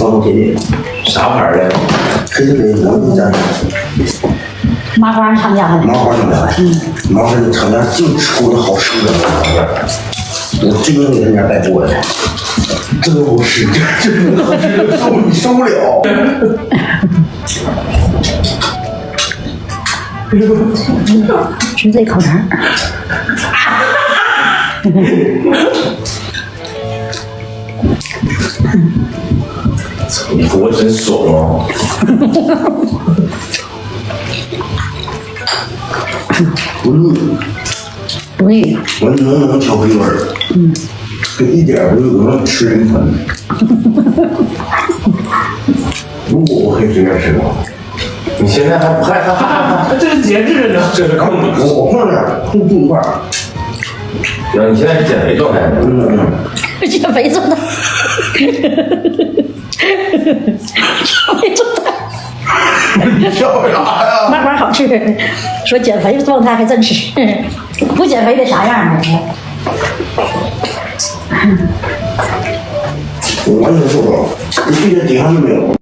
方便面，啥牌儿的？这是给我们家麻花厂家的。麻花厂家，麻花厂家净吃过的好吃的麻花，我最能给人家带过的，真好吃，真好吃，你受不了。吃这口肠。你活真爽啊！对，我能调味味儿，跟一点儿不就能吃一盆。如果我可以随便吃吗？你现在还这是节制呢，这是控制。我放那儿控制一块儿。然后你现在是减肥状态呢？减肥状态。减肥状态。你笑啥呀？麻花好吃，说减肥状态还真吃，不减肥得啥样呢？我完全受不了，你这个底下就没有。